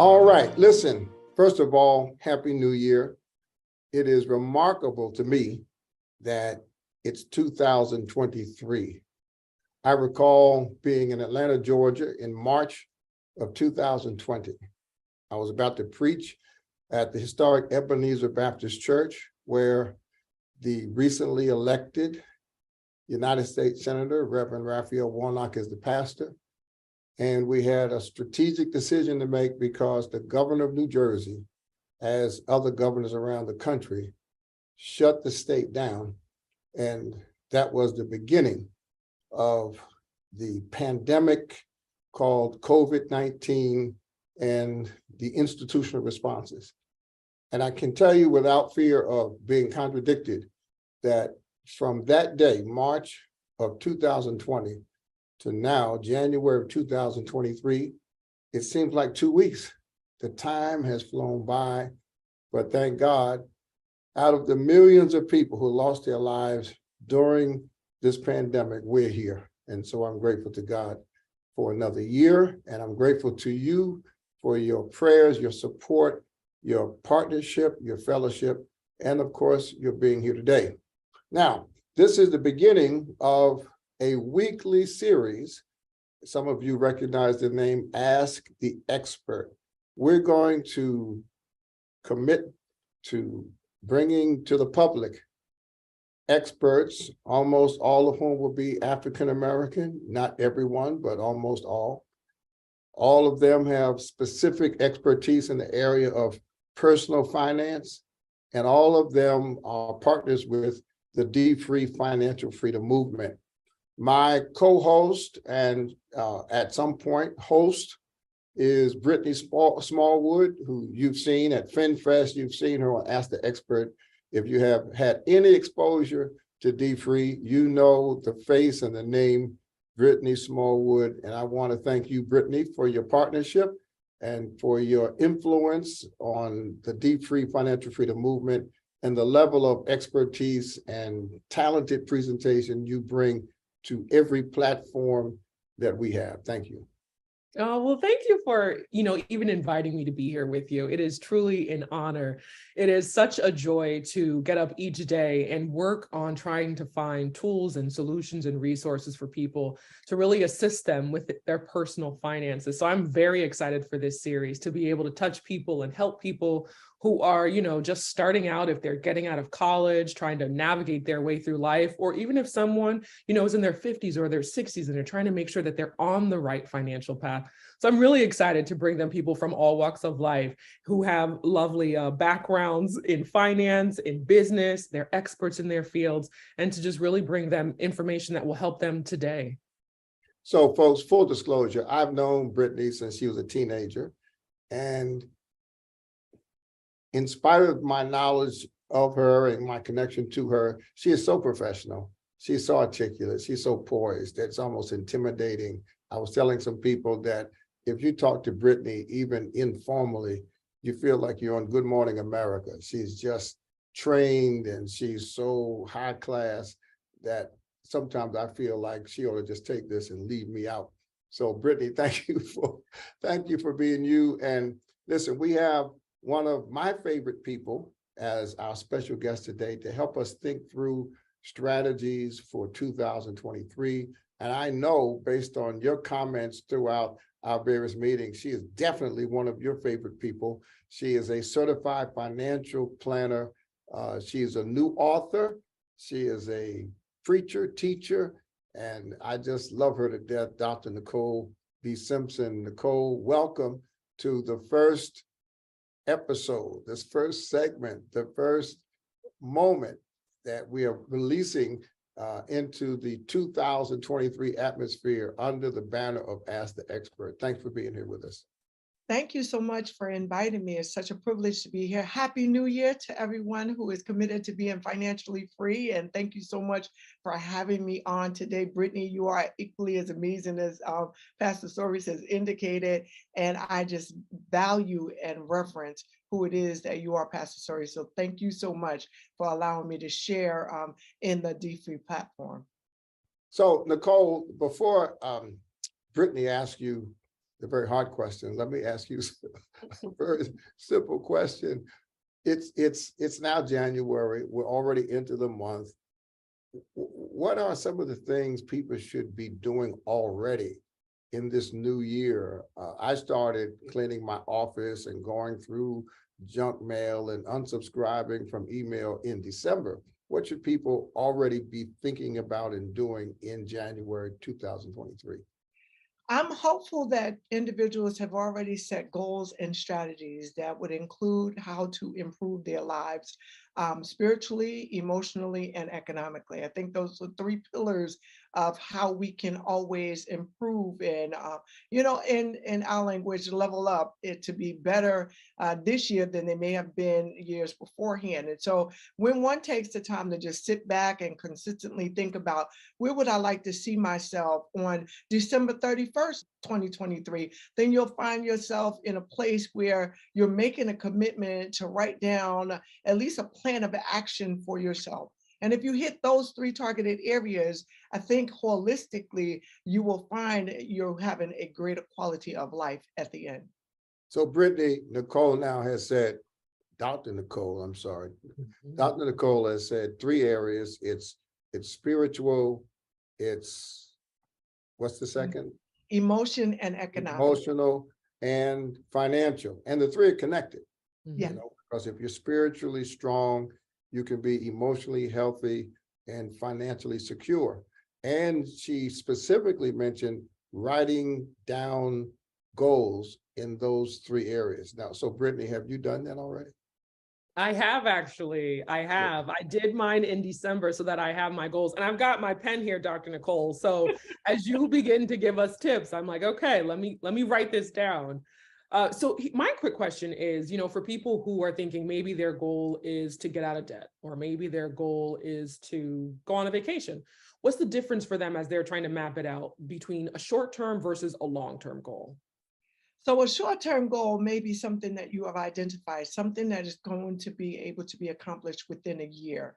All right, listen, first of all, Happy New Year. It is remarkable to me that it's 2023. I recall being in Atlanta, Georgia in March of 2020. I was about to preach at the historic Ebenezer Baptist Church, where the recently elected United States Senator, Reverend Raphael Warnock, is the pastor. And we had a strategic decision to make because the governor of New Jersey, as other governors around the country, shut the state down. And that was the beginning of the pandemic called COVID-19 and the institutional responses. And I can tell you without fear of being contradicted that from that day, March of 2020, to now, January of 2023, it seems like 2 weeks. The time has flown by, but thank God, out of the millions of people who lost their lives during this pandemic, we're here. And so I'm grateful to God for another year, and I'm grateful to you for your prayers, your support, your partnership, your fellowship, and of course, your being here today. Now, this is the beginning of a weekly series. Some of you recognize the name Ask the Expert. We're going to commit to bringing to the public experts, almost all of whom will be African-American, not everyone, but almost all. All of them have specific expertise in the area of personal finance, and all of them are partners with the dfree financial freedom movement. My co-host and at some point host is Brittany Smallwood, who you've seen at FinFest. You've seen her on Ask the Expert. If you have had any exposure to dfree, you know the face and the name Brittany Smallwood. And I want to thank you, Brittany, for your partnership and for your influence on the dfree financial freedom movement and the level of expertise and talented presentation you bring to every platform that we have. Thank you. Oh, well, thank you for, even inviting me to be here with you. It is truly an honor. It is such a joy to get up each day and work on trying to find tools and solutions and resources for people to really assist them with their personal finances. So I'm very excited for this series to be able to touch people and help people who are, just starting out, if they're getting out of college, trying to navigate their way through life, or even if someone, is in their 50s or their 60s and they're trying to make sure that they're on the right financial path. So I'm really excited to bring them people from all walks of life who have lovely backgrounds in finance, in business, they're experts in their fields, and to just really bring them information that will help them today. So folks, full disclosure, I've known Brittany since she was a teenager, and in spite of my knowledge of her and my connection to her, she is so professional. She's so articulate. She's so poised. It's almost intimidating. I was telling some people that if you talk to Brittany, even informally, you feel like you're on Good Morning America. She's just trained and she's so high class that sometimes I feel like she ought to just take this and leave me out. So Brittany, thank you for being you. And listen, we have one of my favorite people as our special guest today to help us think through strategies for 2023. And I know based on your comments throughout our various meetings, she is definitely one of your favorite people. She is a certified financial planner. She is a new author. She is a preacher, teacher, and I just love her to death, Dr. Nicole B. Simpson. Nicole, welcome to the first episode, this first segment, the first moment that we are releasing into the 2023 atmosphere under the banner of Ask the Expert. Thanks for being here with us. Thank you so much for inviting me. It's such a privilege to be here. Happy New Year to everyone who is committed to being financially free. And thank you so much for having me on today. Brittany, you are equally as amazing as Pastor Soris has indicated. And I just value and reverence who it is that you are, Pastor Soris. So thank you so much for allowing me to share in the dfree platform. So Nicole, before Brittany asks you the very hard question. Let me ask you a very simple question. It's now January. We're already into the month. What are some of the things people should be doing already in this new year? I started cleaning my office and going through junk mail and unsubscribing from email in December. What should people already be thinking about and doing in January 2023? I'm hopeful that individuals have already set goals and strategies that would include how to improve their lives spiritually, emotionally, and economically. I think those are three pillars of how we can always improve and, in our language, level up it to be better this year than they may have been years beforehand. And so when one takes the time to just sit back and consistently think about where would I like to see myself on December 31st, 2023, then you'll find yourself in a place where you're making a commitment to write down at least a plan of action for yourself. And if you hit those three targeted areas, I think holistically, you will find you're having a greater quality of life at the end. So Brittany, Nicole now has said, Dr. Nicole, I'm sorry. Dr. Nicole has said three areas. It's spiritual, it's, what's the second? Emotion and economic. Emotional and financial. And the three are connected. Yeah. You know, because if you're spiritually strong, you can be emotionally healthy and financially secure. And she specifically mentioned writing down goals in those three areas. Now, so Brittany, have you done that already? I have actually. I have. I did mine in December so that I have my goals. And I've got my pen here, Dr. Nicole. So as you begin to give us tips, I'm like, okay, let me write this down. So my quick question is, for people who are thinking maybe their goal is to get out of debt, or maybe their goal is to go on a vacation. What's the difference for them as they're trying to map it out between a short-term versus a long-term goal? So a short-term goal may be something that you have identified, something that is going to be able to be accomplished within a year.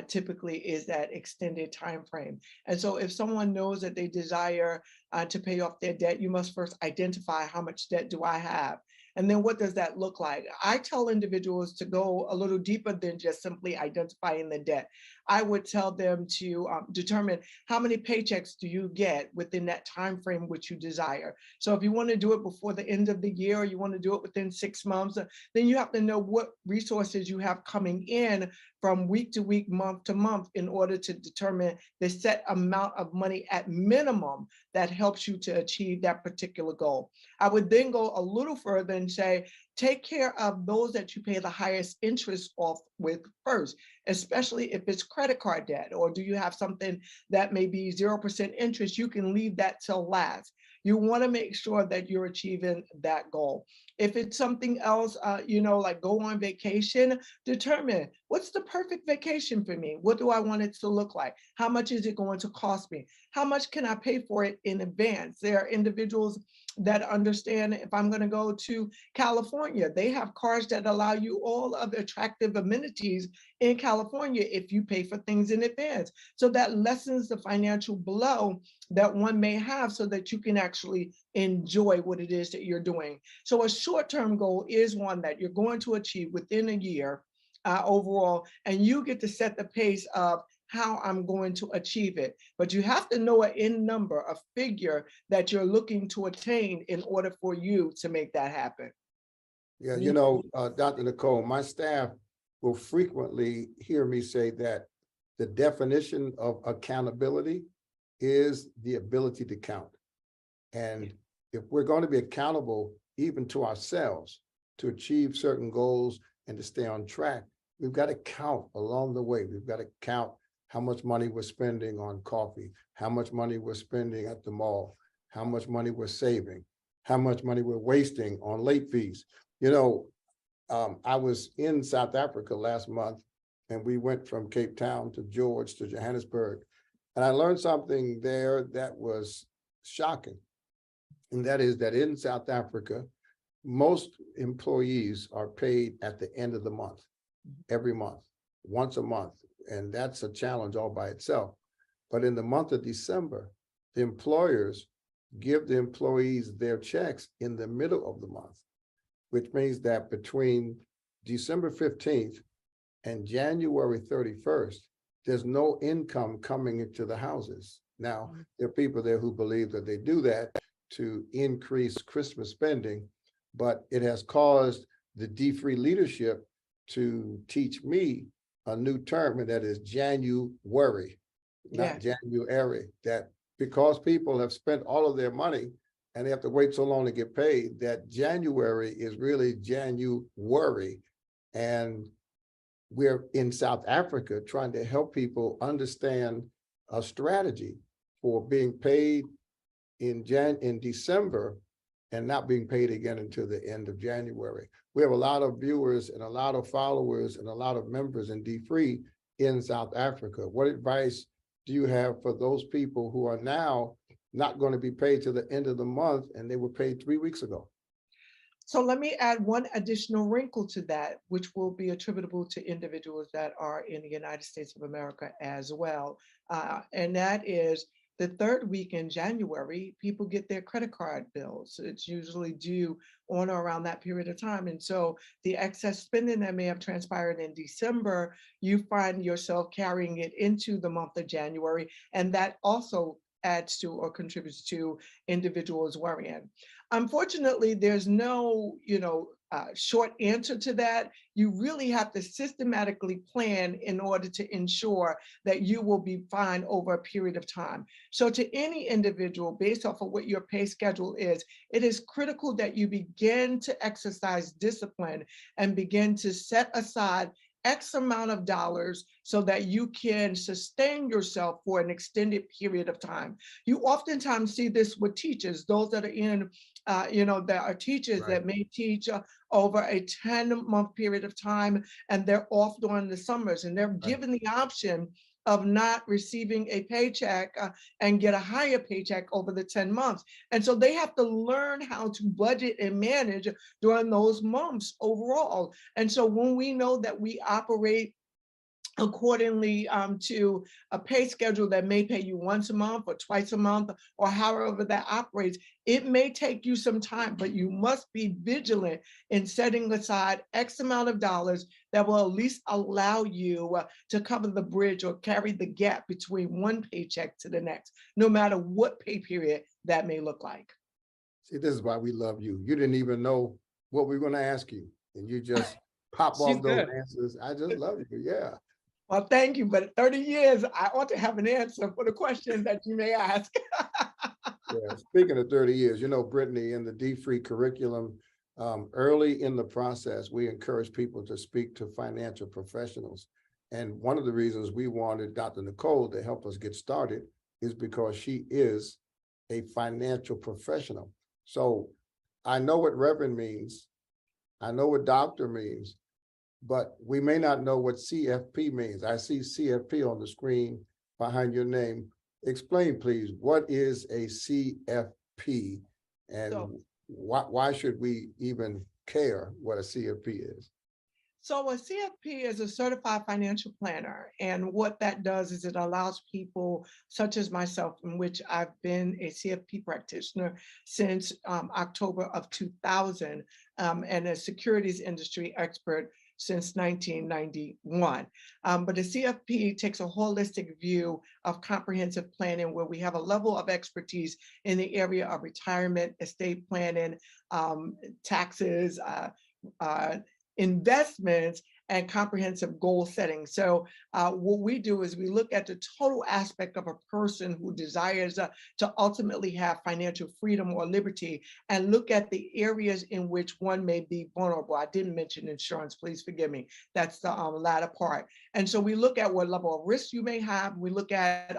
Typically is that extended time frame. And so if someone knows that they desire to pay off their debt, you must first identify how much debt do I have? And then what does that look like? I tell individuals to go a little deeper than just simply identifying the debt. I would tell them to determine how many paychecks do you get within that time frame which you desire. So if you want to do it before the end of the year, or you want to do it within 6 months, then you have to know what resources you have coming in from week to week, month to month, in order to determine the set amount of money at minimum that helps you to achieve that particular goal. I would then go a little further and say, take care of those that you pay the highest interest off with first, especially if it's credit card debt, or do you have something that may be 0% interest, you can leave that till last. You want to make sure that you're achieving that goal. If it's something else, like go on vacation, determine what's the perfect vacation for me? What do I want it to look like? How much is it going to cost me? How much can I pay for it in advance? There are individuals that understand if I'm going to go to California, they have cards that allow you all of the attractive amenities in California if you pay for things in advance. So that lessens the financial blow that one may have so that you can actually enjoy what it is that you're doing. So a short-term goal is one that you're going to achieve within a year overall, and you get to set the pace of how I'm going to achieve it. But you have to know an end number, a figure that you're looking to attain in order for you to make that happen. Yeah, Dr. Nicole, my staff will frequently hear me say that the definition of accountability is the ability to count. And if we're going to be accountable even to ourselves to achieve certain goals and to stay on track, we've got to count along the way. We've got to count how much money we're spending on coffee, how much money we're spending at the mall, how much money we're saving, how much money we're wasting on late fees. I was in South Africa last month, and we went from Cape Town to George to Johannesburg. And I learned something there that was shocking. And that is that in South Africa, most employees are paid at the end of the month, every month, once a month. And that's a challenge all by itself. But in the month of December, the employers give the employees their checks in the middle of the month, which means that between December 15th and January 31st, there's no income coming into the houses. Now, there are people there who believe that they do that to increase Christmas spending, but it has caused the dfree leadership to teach me a new term, and that is January, not January. That because people have spent all of their money and they have to wait so long to get paid, that January is really January. And we're in South Africa trying to help people understand a strategy for being paid in December and not being paid again until the end of January. We have a lot of viewers and a lot of followers and a lot of members in dfree in South Africa. What advice do you have for those people who are now not going to be paid till the end of the month and they were paid 3 weeks ago? So let me add one additional wrinkle to that, which will be attributable to individuals that are in the United States of America as well. And that is the third week in January, people get their credit card bills. It's usually due on or around that period of time. And so the excess spending that may have transpired in December, you find yourself carrying it into the month of January. And that also adds to or contributes to individuals worrying. Unfortunately, there's no, short answer to that. You really have to systematically plan in order to ensure that you will be fine over a period of time. So to any individual, based off of what your pay schedule is, it is critical that you begin to exercise discipline and begin to set aside X amount of dollars so that you can sustain yourself for an extended period of time. You oftentimes see this with teachers, those that are in, there are teachers that may teach over a 10-month period of time, and they're off during the summers, and they're given the option of not receiving a paycheck and get a higher paycheck over the 10 months. And so they have to learn how to budget and manage during those months overall. And so when we know that we operate accordingly to a pay schedule that may pay you once a month or twice a month or however that operates, it may take you some time, but you must be vigilant in setting aside X amount of dollars that will at least allow you to cover the bridge or carry the gap between one paycheck to the next, no matter what pay period that may look like. See, this is why we love you. You didn't even know what we were going to ask you, and you just pop off those answers. I just love you. Yeah. Well, thank you. But 30 years, I ought to have an answer for the question that you may ask. Yeah. Speaking of 30 years, Brittany, in the dfree curriculum, early in the process, we encourage people to speak to financial professionals. And one of the reasons we wanted Dr. Nicole to help us get started is because she is a financial professional. So I know what Reverend means. I know what doctor means. But we may not know what CFP means. I see CFP on the screen behind your name. Explain, please, what is a CFP and why should we even care what a CFP is? So a CFP is a certified financial planner. And what that does is it allows people such as myself, in which I've been a CFP practitioner since October of 2000 and a securities industry expert since 1991. But the CFP takes a holistic view of comprehensive planning where we have a level of expertise in the area of retirement, estate planning, taxes, investments, and comprehensive goal setting. So what we do is we look at the total aspect of a person who desires to ultimately have financial freedom or liberty and look at the areas in which one may be vulnerable. I didn't mention insurance, please forgive me. That's the latter part. And so we look at what level of risk you may have. We look at,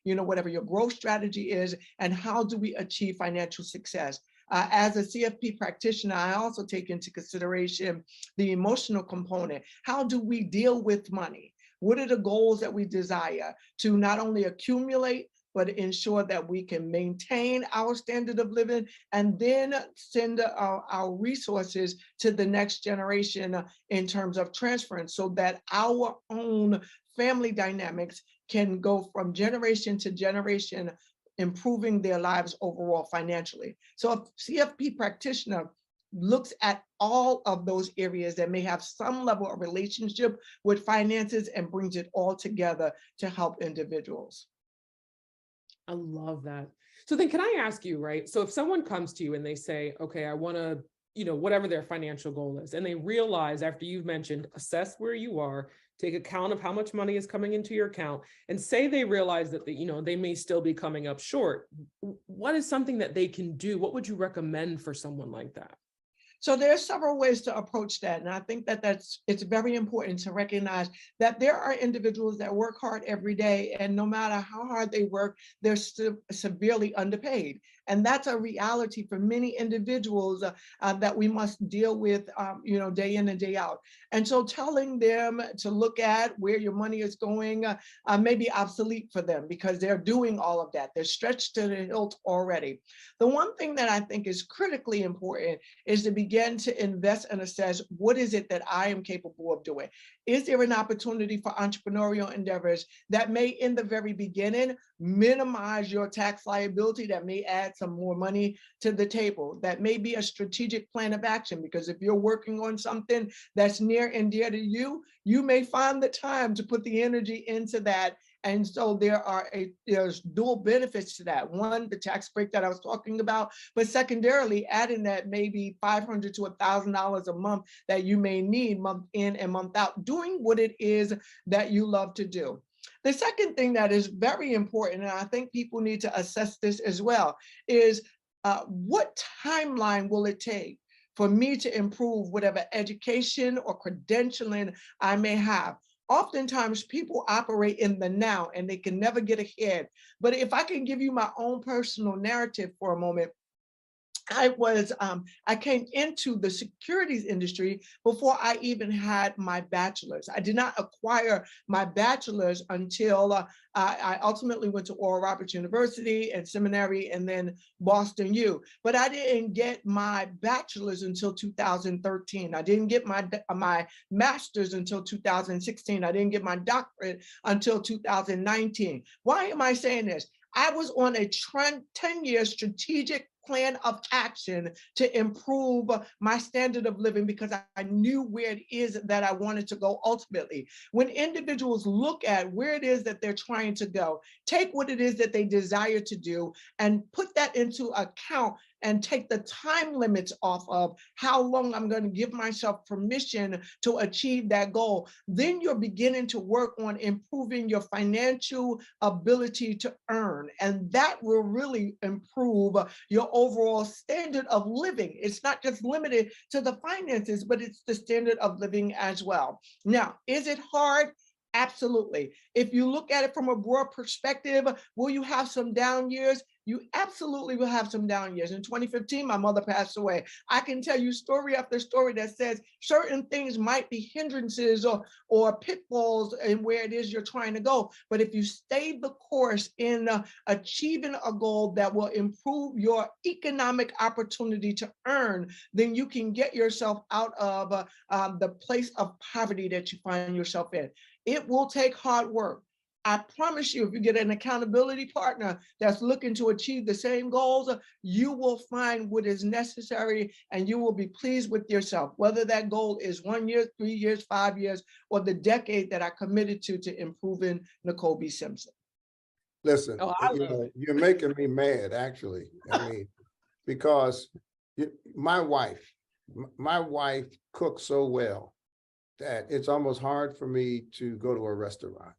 whatever your growth strategy is and how do we achieve financial success. As a CFP practitioner, I also take into consideration the emotional component. How do we deal with money? What are the goals that we desire to not only accumulate, but ensure that we can maintain our standard of living and then send our resources to the next generation in terms of transference so that our own family dynamics can go from generation to generation improving their lives overall financially. So a CFP practitioner looks at all of those areas that may have some level of relationship with finances and brings it all together to help individuals. I love that. So then can I ask you, right? So if someone comes to you and they say, okay, I want to, whatever their financial goal is, and they realize after you've mentioned, assess where you are, take account of how much money is coming into your account, and say they realize that they may still be coming up short, what is something that they can do? What would you recommend for someone like that? So there are several ways to approach that. And I think that it's very important to recognize that there are individuals that work hard every day, and no matter how hard they work, they're still severely underpaid. And that's a reality for many individuals that we must deal with, day in and day out. And so telling them to look at where your money is going may be obsolete for them because they're doing all of that. They're stretched to the hilt already. The one thing that I think is critically important is to begin to invest and assess, what is it that I am capable of doing? Is there an opportunity for entrepreneurial endeavors that may, in the very beginning, minimize your tax liability, that may add some more money to the table? That may be a strategic plan of action, because if you're working on something that's near and dear to you, you may find the time to put the energy into that. And so there's dual benefits to that. One, the tax break that I was talking about, but secondarily, adding that maybe $500 to $1,000 a month that you may need month in and month out, doing what it is that you love to do. The second thing that is very important, and I think people need to assess this as well, is what timeline will it take for me to improve whatever education or credentialing I may have? Oftentimes people operate in the now and they can never get ahead. But if I can give you my own personal narrative for a moment, I came into the securities industry before I even had my bachelor's. I did not acquire my bachelor's until I ultimately went to Oral Roberts University and seminary and then Boston U. But I didn't get my bachelor's until 2013. I didn't get my master's until 2016. I didn't get my doctorate until 2019. Why am I saying this? I was on a 10-year strategic plan of action to improve my standard of living because I knew where it is that I wanted to go ultimately. When individuals look at where it is that they're trying to go, take what it is that they desire to do and put that into account and take the time limits off of how long I'm going to give myself permission to achieve that goal, then you're beginning to work on improving your financial ability to earn. And that will really improve your overall standard of living. It's not just limited to the finances, but it's the standard of living as well. Now, is it hard? Absolutely. If you look at it from a broad perspective, will you have some down years? You absolutely will have some down years. In 2015, my mother passed away. I can tell you story after story that says certain things might be hindrances or pitfalls in where it is you're trying to go. But if you stay the course in achieving a goal that will improve your economic opportunity to earn, then you can get yourself out of the place of poverty that you find yourself in. It will take hard work. I promise you, if you get an accountability partner that's looking to achieve the same goals, you will find what is necessary and you will be pleased with yourself, whether that goal is 1 year, 3 years, 5 years, or the decade that I committed to improving Nicole B. Simpson. Listen, Oh, I love it. you're making me mad, actually. I mean, because my wife cooks so well that it's almost hard for me to go to a restaurant.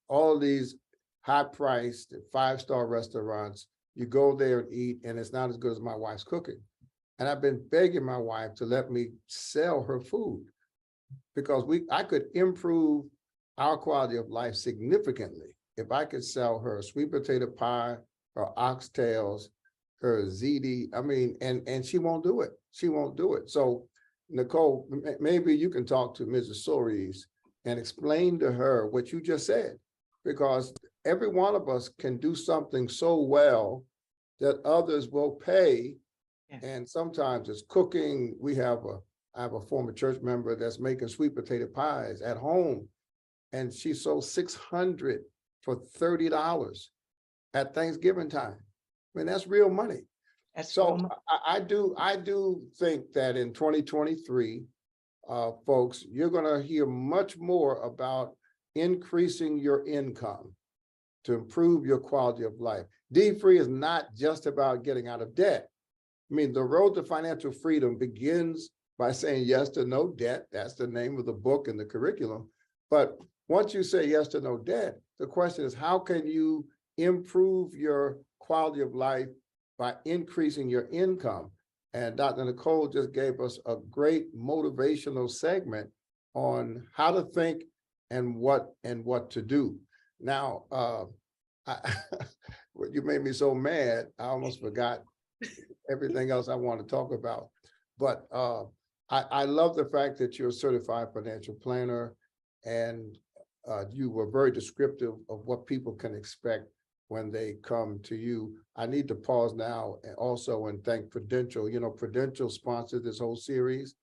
All these high-priced 5-star restaurants, you go there and eat, and it's not as good as my wife's cooking. And I've been begging my wife to let me sell her food because I could improve our quality of life significantly if I could sell her sweet potato pie, her oxtails, her ziti. I mean, and she won't do it. She won't do it. So, Nicole, maybe you can talk to Mrs. Soares and explain to her what you just said, because every one of us can do something so well that others will pay. Yeah. And sometimes it's cooking. I have a former church member that's making sweet potato pies at home, and she sold 600 for $30. at Thanksgiving time. I mean, that's real money. That's So so I do think that in 2023, folks, you're gonna hear much more about increasing your income to improve your quality of life. D-free is not just about getting out of debt. I mean, the road to financial freedom begins by saying yes to no debt. That's the name of the book and the curriculum. But once you say yes to no debt, the question is, how can you improve your quality of life by increasing your income? And Dr. Nicole just gave us a great motivational segment on how to think and what to do. Now, you made me so mad, I almost forgot everything else I want to talk about. But I love the fact that you're a certified financial planner, and you were very descriptive of what people can expect when they come to you. I need to pause now and also thank Prudential. You know, Prudential sponsored this whole series.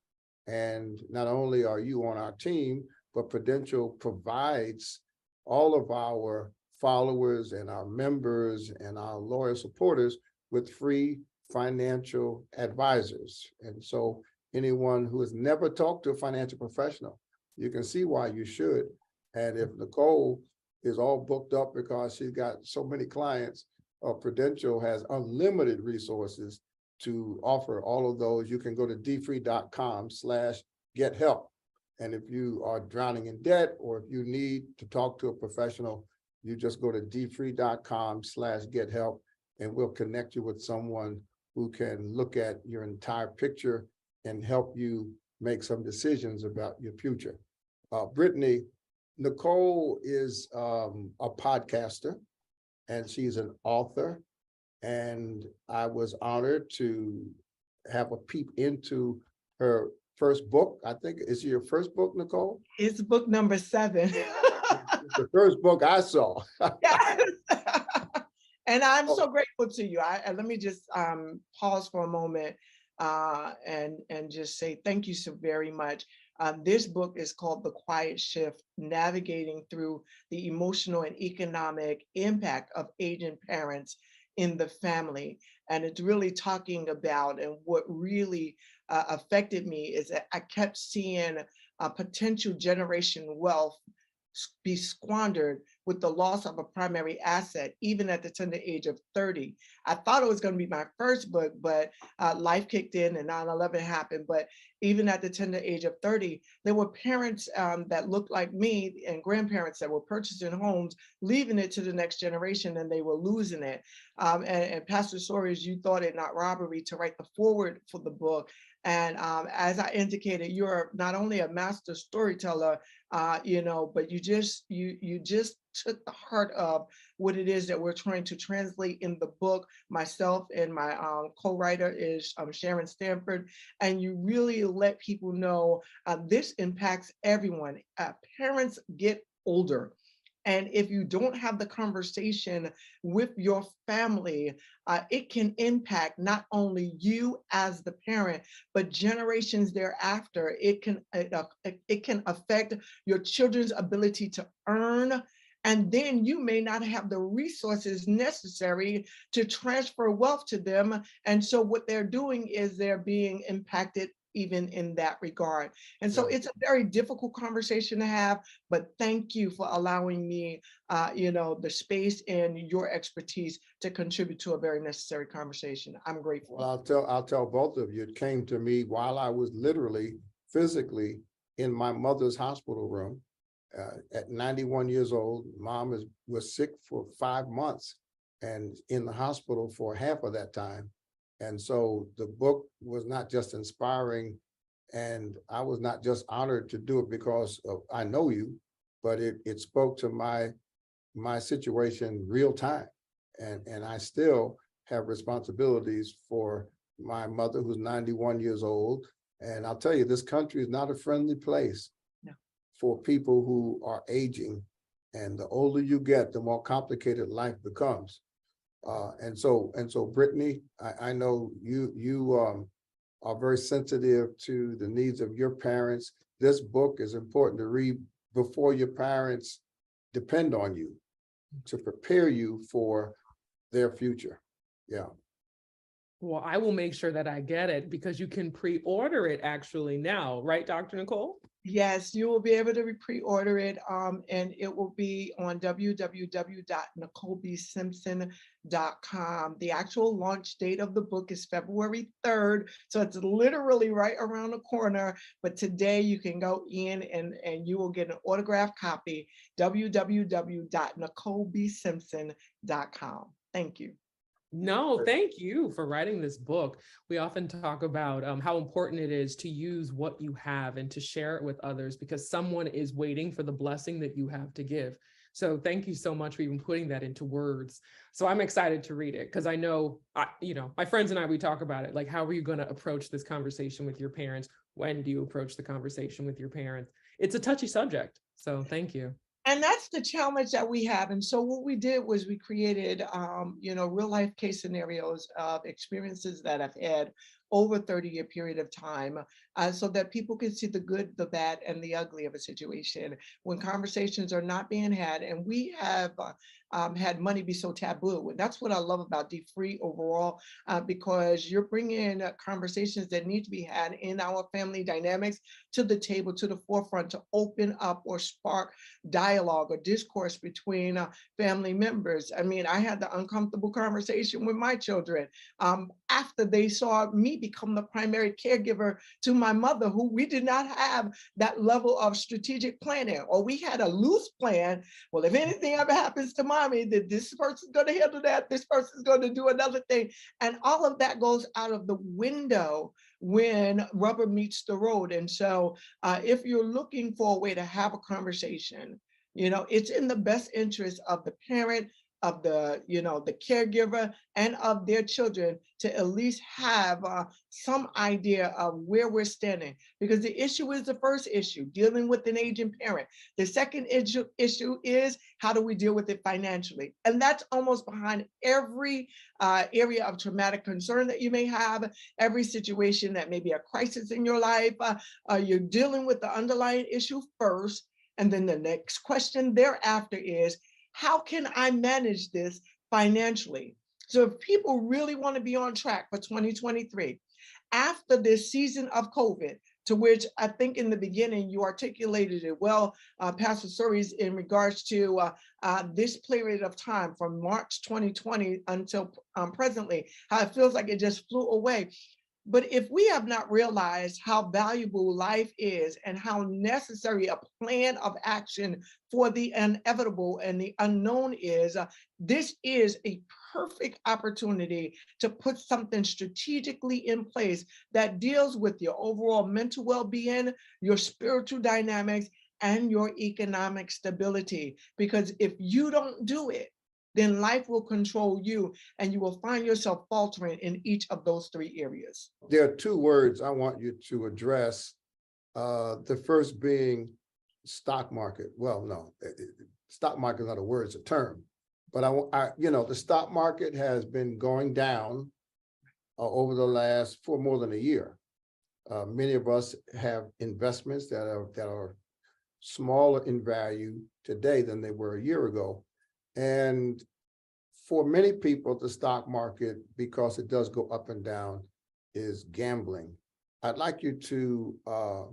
And not only are you on our team, but Prudential provides all of our followers and our members and our loyal supporters with free financial advisors. And so anyone who has never talked to a financial professional, you can see why you should. And if Nicole is all booked up because she's got so many clients, Prudential has unlimited resources to offer all of those. You can go to dfree.com/get help. And if you are drowning in debt, or if you need to talk to a professional, you just go to dfree.com/get help, and we'll connect you with someone who can look at your entire picture and help you make some decisions about your future. Brittany, Nicole is a podcaster, and she's an author, and I was honored to have a peep into her first book. I think, is it your first book, Nicole? It's book number 7. It's the first book I saw. Yes. And I'm so grateful to you. And let me just pause for a moment and just say thank you so very much. This book is called The Quiet Shift: Navigating Through the Emotional and Economic Impact of Aging Parents in the Family. And it's really talking about, and what really affected me is that I kept seeing potential generation wealth be squandered with the loss of a primary asset, even at the tender age of 30. I thought it was going to be my first book, but life kicked in and 9/11 happened. But even at the tender age of 30, there were parents that looked like me and grandparents that were purchasing homes, leaving it to the next generation, and they were losing it. And Pastor Soares, you thought it not robbery to write the foreword for the book. And as I indicated, you're not only a master storyteller, but you just took the heart of what it is that we're trying to translate in the book. Myself and my co-writer is Sharon Stanford, and you really let people know this impacts everyone. Parents get older. And if you don't have the conversation with your family, it can impact not only you as the parent, but generations thereafter. It can affect your children's ability to earn. And then you may not have the resources necessary to transfer wealth to them. And so what they're doing is they're being impacted even in that regard. And so it's a very difficult conversation to have, but thank you for allowing me, the space and your expertise to contribute to a very necessary conversation. I'm grateful. Well, I'll tell both of you, it came to me while I was literally physically in my mother's hospital room at 91 years old. Mom was sick for 5 months and in the hospital for half of that time. And so the book was not just inspiring, and I was not just honored to do it because I know you, but it spoke to my situation real time. And I still have responsibilities for my mother, who's 91 years old. And I'll tell you, this country is not a friendly place for people who are aging. And the older you get, the more complicated life becomes. And so, Brittany, I know you are very sensitive to the needs of your parents. This book is important to read before your parents depend on you, to prepare you for their future. Yeah. Well, I will make sure that I get it because you can pre-order it actually now, right, Dr. Nicole? Yes, you will be able to pre-order it, and it will be on www.nicolebsimpson.com. The actual launch date of the book is February 3rd, so it's literally right around the corner. But today you can go in and you will get an autographed copy, www.nicolebsimpson.com. Thank you. No, thank you for writing this book. We often talk about how important it is to use what you have and to share it with others because someone is waiting for the blessing that you have to give. So thank you so much for even putting that into words. So I'm excited to read it because I know, my friends and I, we talk about it. Like, how are you going to approach this conversation with your parents? When do you approach the conversation with your parents? It's a touchy subject. So thank you. And that's the challenge that we have. And so what we did was we created, real life case scenarios of experiences that I've had over a 30-year period of time, so that people can see the good, the bad, and the ugly of a situation when conversations are not being had. And we have had money be so taboo. And that's what I love about dfree overall, because you're bringing conversations that need to be had in our family dynamics to the table, to the forefront, to open up or spark dialogue or discourse between family members. I mean, I had the uncomfortable conversation with my children after they saw me become the primary caregiver to my mother, who we did not have that level of strategic planning, or we had a loose plan. Well, if anything ever happens to mommy, that this person's going to handle that, this person's going to do another thing. And all of that goes out of the window when rubber meets the road. And so if you're looking for a way to have a conversation, it's in the best interest of the parent, of the caregiver, and of their children to at least have some idea of where we're standing. Because the issue is the first issue, dealing with an aging parent. The second issue is how do we deal with it financially? And that's almost behind every area of traumatic concern that you may have, every situation that may be a crisis in your life. You're dealing with the underlying issue first. And then the next question thereafter is, how can I manage this financially? So if people really want to be on track for 2023, after this season of COVID, to which I think in the beginning you articulated it well, Pastor Suri's, in regards to this period of time from March 2020 until presently, how it feels like it just flew away. But if we have not realized how valuable life is and how necessary a plan of action for the inevitable and the unknown is, this is a perfect opportunity to put something strategically in place that deals with your overall mental well-being, your spiritual dynamics, and your economic stability. Because if you don't do it, then life will control you and you will find yourself faltering in each of those three areas. There are two words I want you to address. The first being stock market. Well, no, stock market is not a word, it's a term. But the stock market has been going down over for more than a year. Many of us have investments that are smaller in value today than they were a year ago. And for many people, the stock market, because it does go up and down, is gambling. I'd like you to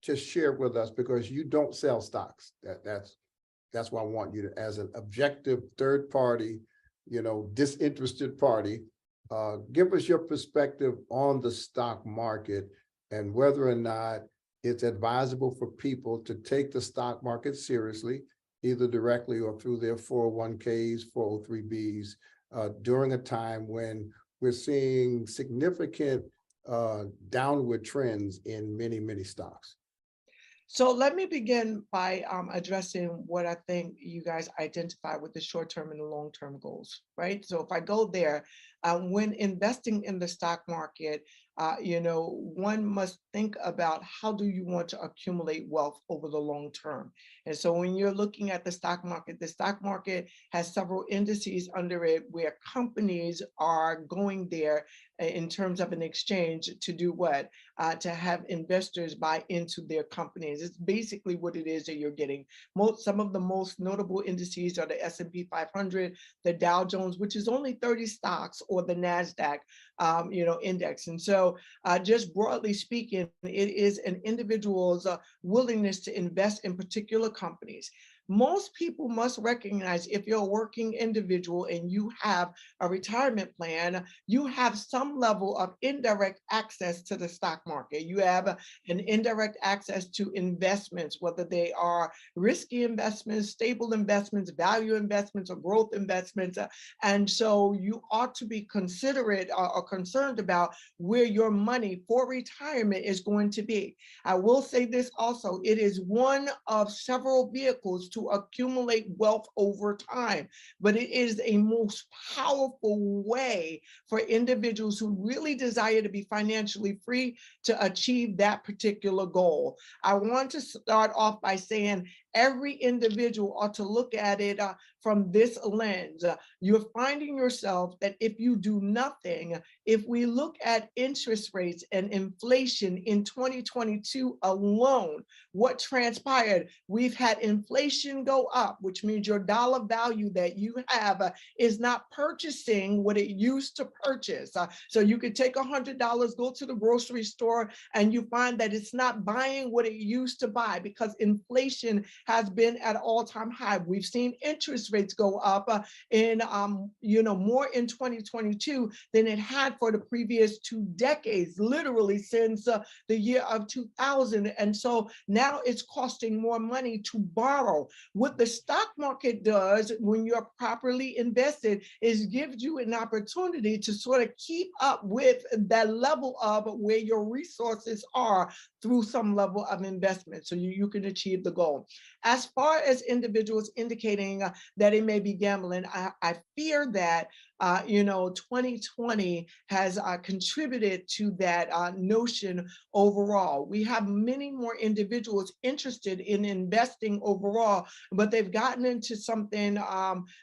just share with us, because you don't sell stocks. That's why I want you to, as an objective third party, disinterested party, give us your perspective on the stock market and whether or not it's advisable for people to take the stock market seriously, either directly or through their 401ks, 403bs, during a time when we're seeing significant downward trends in many, many stocks. So let me begin by addressing what I think you guys identify with the short-term and the long-term goals, right? So if I go there, When investing in the stock market, one must think about how do you want to accumulate wealth over the long term. And so when you're looking at the stock market has several indices under it where companies are going there in terms of an exchange to do what? To have investors buy into their companies. It's basically what it is that you're getting. Some of the most notable indices are the S&P 500, the Dow Jones, which is only 30 stocks, or the NASDAQ, index. And so just broadly speaking, it is an individual's willingness to invest in particular companies. Most people must recognize if you're a working individual and you have a retirement plan, you have some level of indirect access to the stock market. You have an indirect access to investments, whether they are risky investments, stable investments, value investments, or growth investments. And so you ought to be considerate or concerned about where your money for retirement is going to be. I will say this also, it is one of several vehicles to accumulate wealth over time, but it is a most powerful way for individuals who really desire to be financially free to achieve that particular goal. I want to start off by saying every individual ought to look at it from this lens. You're finding yourself that if you do nothing, if we look at interest rates and inflation in 2022 alone, what transpired? We've had inflation go up, which means your dollar value that you have is not purchasing what it used to purchase. So you could take $100, go to the grocery store, and you find that it's not buying what it used to buy because inflation has been at all-time high. We've seen interest rates go up in more in 2022 than it had for the previous 2 decades, literally since the year of 2000. And so now it's costing more money to borrow. What the stock market does when you're properly invested is gives you an opportunity to sort of keep up with that level of where your resources are through some level of investment, so you can achieve the goal. As far as individuals indicating that it may be gambling, I fear that 2020 has contributed to that notion overall. We have many more individuals interested in investing overall, but they've gotten into something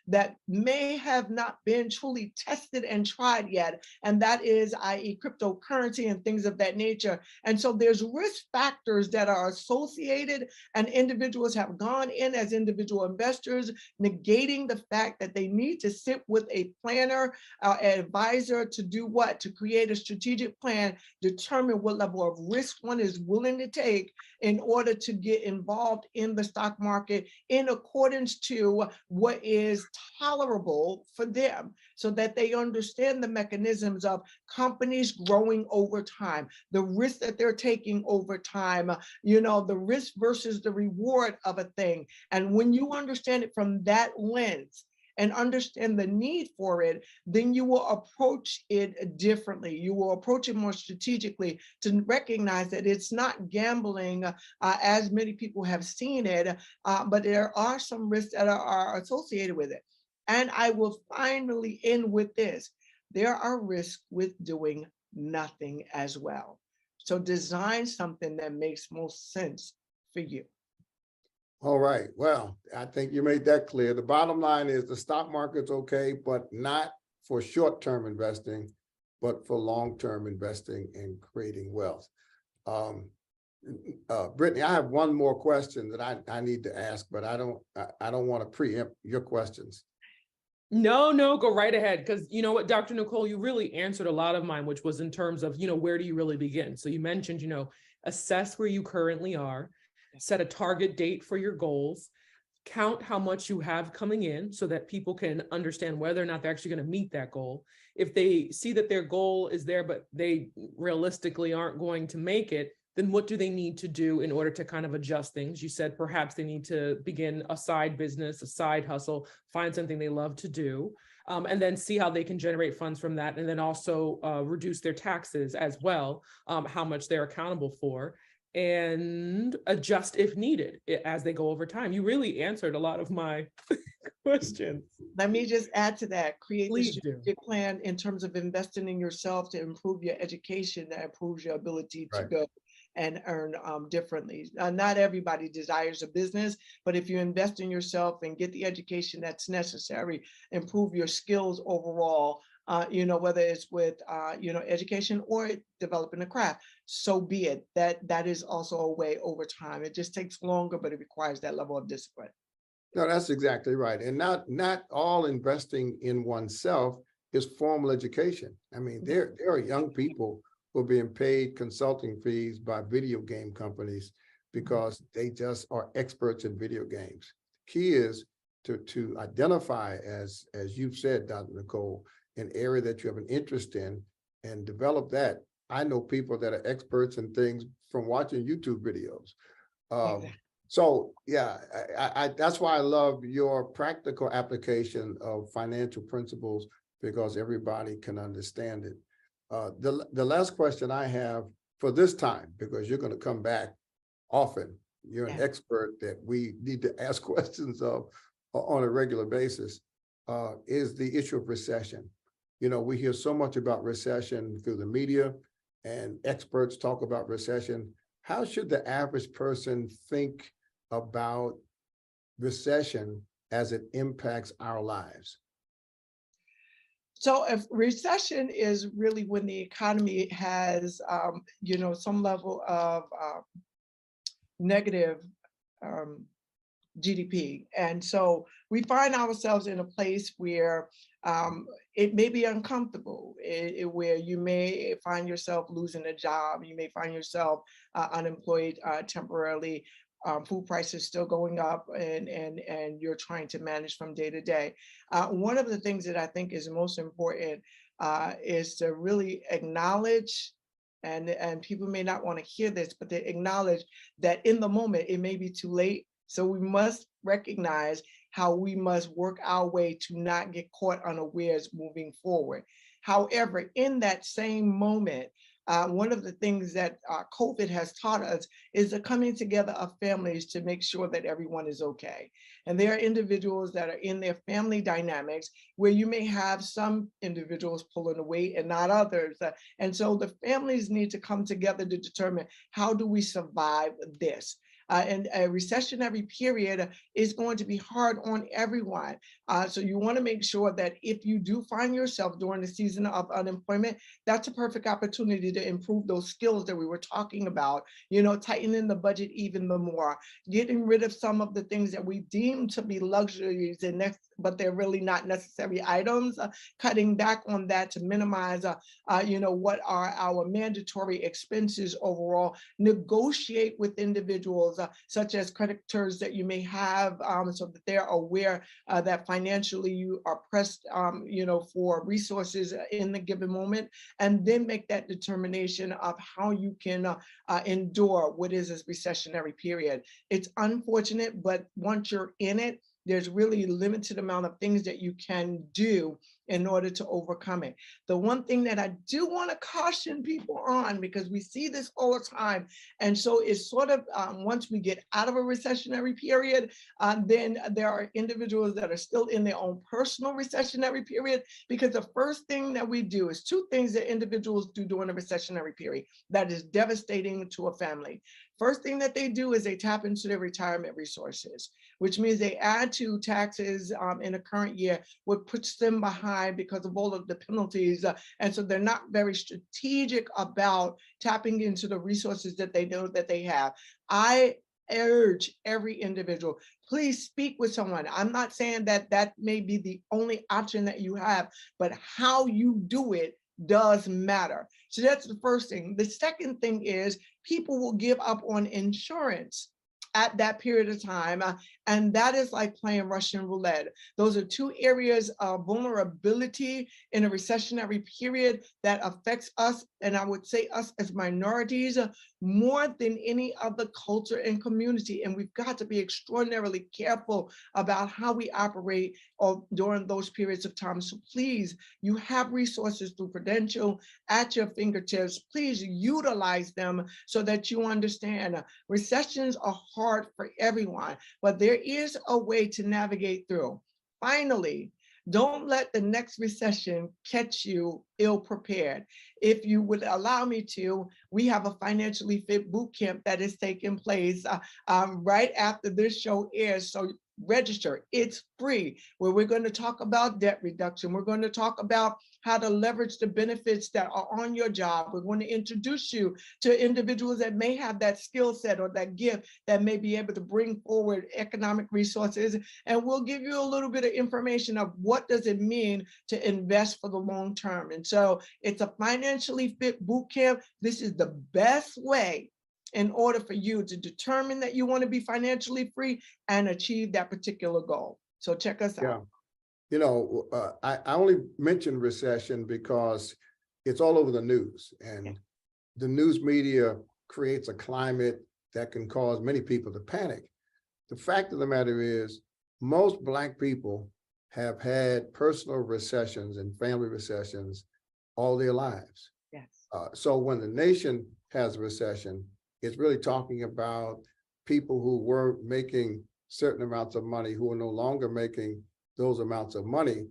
that may have not been truly tested and tried yet, and that is, i.e., cryptocurrency and things of that nature. And so there's risk factors that are associated, and individuals have gone in as individual investors, negating the fact that they need to sit with a planner, advisor to do what? To create a strategic plan, determine what level of risk one is willing to take in order to get involved in the stock market in accordance to what is tolerable for them, so that they understand the mechanisms of companies growing over time, the risk that they're taking over time, the risk versus the reward of a thing. And when you understand it from that lens and understand the need for it, then you will approach it differently. You will approach it more strategically to recognize that it's not gambling as many people have seen it, but there are some risks that are associated with it. And I will finally end with this. There are risks with doing nothing as well. So design something that makes most sense for you. All right. Well, I think you made that clear. The bottom line is the stock market's okay, but not for short-term investing, but for long-term investing and creating wealth. Brittany, I have one more question that I need to ask, but I don't want to preempt your questions. No, go right ahead. Because you know what, Dr. Nicole, you really answered a lot of mine, which was in terms of, where do you really begin? So you mentioned, assess where you currently are, set a target date for your goals, count how much you have coming in so that people can understand whether or not they're actually going to meet that goal. If they see that their goal is there, but they realistically aren't going to make it, then what do they need to do in order to kind of adjust things? You said perhaps they need to begin a side business, a side hustle, find something they love to do, and then see how they can generate funds from that. And then also reduce their taxes as well, how much they're accountable for, and adjust if needed as they go over time. You really answered a lot of my questions. Let me just add to that, create the Please do. strategic plan in terms of investing in yourself to improve your education, that improves your ability to Right. go and earn differently. Not everybody desires a business, but if you invest in yourself and get the education that's necessary, improve your skills overall, whether it's with, education or developing a craft, so be it. That is also a way over time. It just takes longer, but it requires that level of discipline. No, that's exactly right. And not all investing in oneself is formal education. I mean, there are young people who are being paid consulting fees by video game companies because they just are experts in video games. Key is to identify, as you've said, Dr. Nicole, an area that you have an interest in and develop that. I know people that are experts in things from watching YouTube videos. Exactly. So yeah, I that's why I love your practical application of financial principles, because everybody can understand it. The last question I have for this time, because you're going to come back often, you're an Yeah. expert that we need to ask questions of on a regular basis, is the issue of recession. You know, we hear so much about recession through the media, and experts talk about recession. How should the average person think about recession as it impacts our lives? So if recession is really when the economy has, some level of negative um, GDP. And so we find ourselves in a place where it may be uncomfortable, where you may find yourself losing a job, you may find yourself unemployed temporarily. Food prices still going up, and you're trying to manage from day to day. One of the things that I think is most important is to really acknowledge, and people may not want to hear this, but they acknowledge that in the moment it may be too late. So we must recognize how we must work our way to not get caught unawares moving forward. However, in that same moment, one of the things that COVID has taught us is the coming together of families to make sure that everyone is okay. And there are individuals that are in their family dynamics where you may have some individuals pulling away and not others. And so the families need to come together to determine, how do we survive this? And a recessionary period is going to be hard on everyone. So you want to make sure that if you do find yourself during the season of unemployment, that's a perfect opportunity to improve those skills that we were talking about, tightening the budget even the more, getting rid of some of the things that we deem to be luxuries, but they're really not necessary items, cutting back on that to minimize, what are our mandatory expenses overall, negotiate with individuals such as creditors that you may have, so that they're aware that financially you are pressed, for resources in the given moment, and then make that determination of how you can endure what is this recessionary period. It's unfortunate, but once you're in it, there's really a limited amount of things that you can do in order to overcome it. The one thing that I do want to caution people on, because we see this all the time, and so it's sort of, once we get out of a recessionary period, then there are individuals that are still in their own personal recessionary period, because the first thing that we do is two things that individuals do during a recessionary period that is devastating to a family. First thing that they do is they tap into their retirement resources, which means they add to taxes in the current year, what puts them behind because of all of the penalties. And so they're not very strategic about tapping into the resources that they know that they have. I urge every individual, please speak with someone. I'm not saying that that may be the only option that you have, but how you do it does matter. So that's the first thing. The second thing is, people will give up on insurance at that period of time. And that is like playing Russian roulette. Those are two areas of vulnerability in a recessionary period that affects us, and I would say us as minorities, more than any other culture and community. And we've got to be extraordinarily careful about how we operate during those periods of time. So please, you have resources through Prudential at your fingertips. Please utilize them so that you understand recessions are hard for everyone, but there is a way to navigate through. finally, don't let the next recession catch you ill prepared. If you would allow me to, we have a financially fit boot camp that is taking place right after this show airs. So register, it's free, where we're going to talk about debt reduction. We're going to talk about how to leverage the benefits that are on your job. We're going to introduce you to individuals that may have that skill set or that gift that may be able to bring forward economic resources. And we'll give you a little bit of information of what does it mean to invest for the long term. And so it's a financially fit boot camp. This is the best way in order for you to determine that you want to be financially free and achieve that particular goal. So check us Yeah. out. You know, I only mentioned recession because it's all over the news, and the news media creates a climate that can cause many people to panic. The fact of the matter is, most Black people have had personal recessions and family recessions all their lives. Yes. So when the nation has a recession, it's really talking about people who were making certain amounts of money who are no longer making those amounts of money.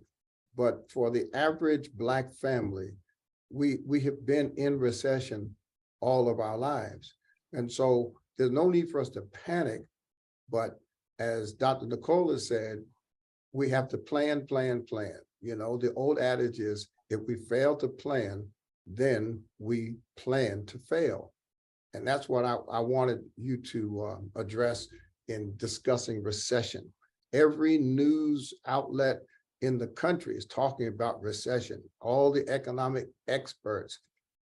But for the average Black family, we have been in recession all of our lives. And so there's no need for us to panic. But as Dr. Nicole has said, we have to plan, plan, plan. You know, the old adage is, if we fail to plan, then we plan to fail. And that's what I wanted you to address in discussing recession. Every news outlet in the country is talking about recession, all the economic experts,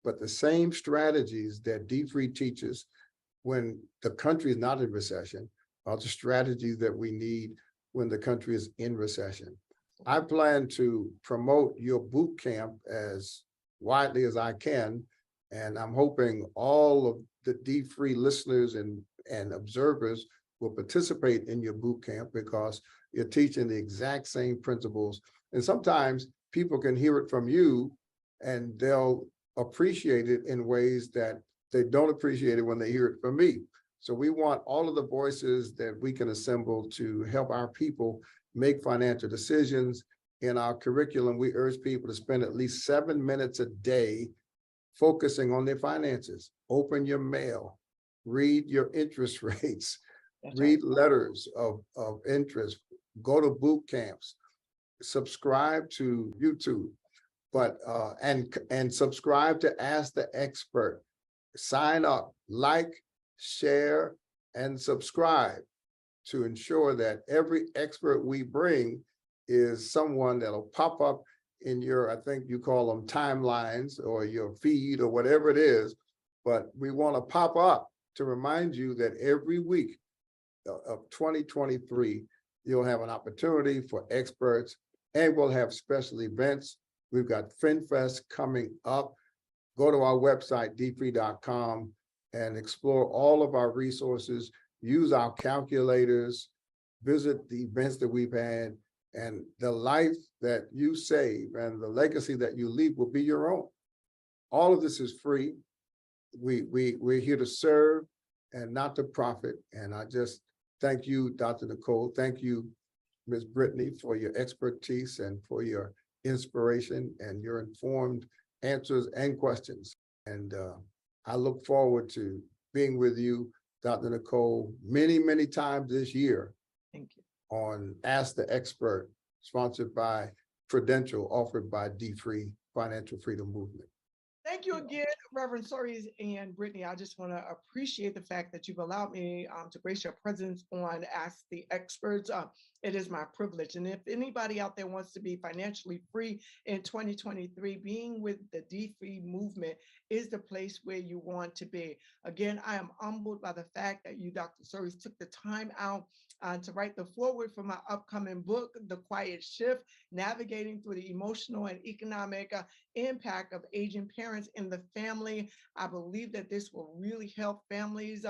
but the same strategies that dfree teaches when the country is not in recession are the strategies that we need when the country is in recession. I plan to promote your boot camp as widely as I can, and I'm hoping all of the dfree listeners and observers will participate in your boot camp, because you're teaching the exact same principles. And sometimes people can hear it from you and they'll appreciate it in ways that they don't appreciate it when they hear it from me. So we want all of the voices that we can assemble to help our people make financial decisions. In our curriculum, we urge people to spend at least 7 minutes a day focusing on their finances. Open your mail, read your interest rates, read letters of interest, go to boot camps, subscribe to YouTube, but and subscribe to Ask the Expert. Sign up, like, share, and subscribe to ensure that every expert we bring is someone that'll pop up in your, I think you call them timelines or your feed or whatever it is, but we want to pop up to remind you that every week of 2023, you'll have an opportunity for experts, and we'll have special events. We've got FinFest coming up. Go to our website, dfree.com, and explore all of our resources. Use our calculators, visit the events that we've had, and the life that you save and the legacy that you leave will be your own. All of this is free. We're here to serve and not to profit. And I just thank you, Dr. Nicole. Thank you, Ms. Brittany, for your expertise and for your inspiration and your informed answers and questions. And I look forward to being with you, Dr. Nicole, many, many times this year. Thank you. On Ask the Expert, sponsored by Prudential, offered by dfree Financial Freedom Movement. Thank you again, Reverend Sories and Brittany. I just want to appreciate the fact that you've allowed me to grace your presence on Ask the Experts. It is my privilege. And if anybody out there wants to be financially free in 2023, being with the dfree movement is the place where you want to be. Again, I am humbled by the fact that you, Dr. Sories, took the time out to write the foreword for my upcoming book, The Quiet Shift, Navigating Through the Emotional and Economic Impact of Aging Parents in the Family. I believe that this will really help families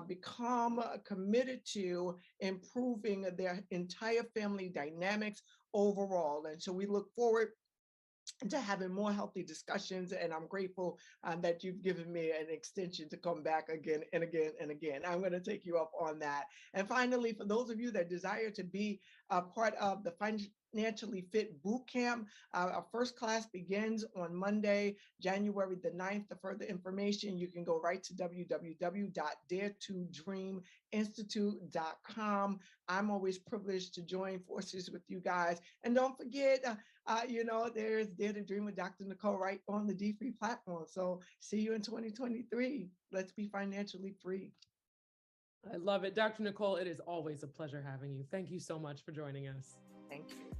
become committed to improving their entire family dynamics overall. And so we look forward to having more healthy discussions. And I'm grateful that you've given me an extension to come back again and again and again. I'm going to take you up on that. And finally, for those of you that desire to be a part of the Financially Fit Boot Camp, our first class begins on Monday, January the 9th. For further information, you can go right to www.daretodreaminstitute.com. I'm always privileged to join forces with you guys. And don't forget, there's Dare to Dream with Dr. Nicole right on the dfree platform. So see you in 2023. Let's be financially free. I love it. Dr. Nicole, it is always a pleasure having you. Thank you so much for joining us. Thank you.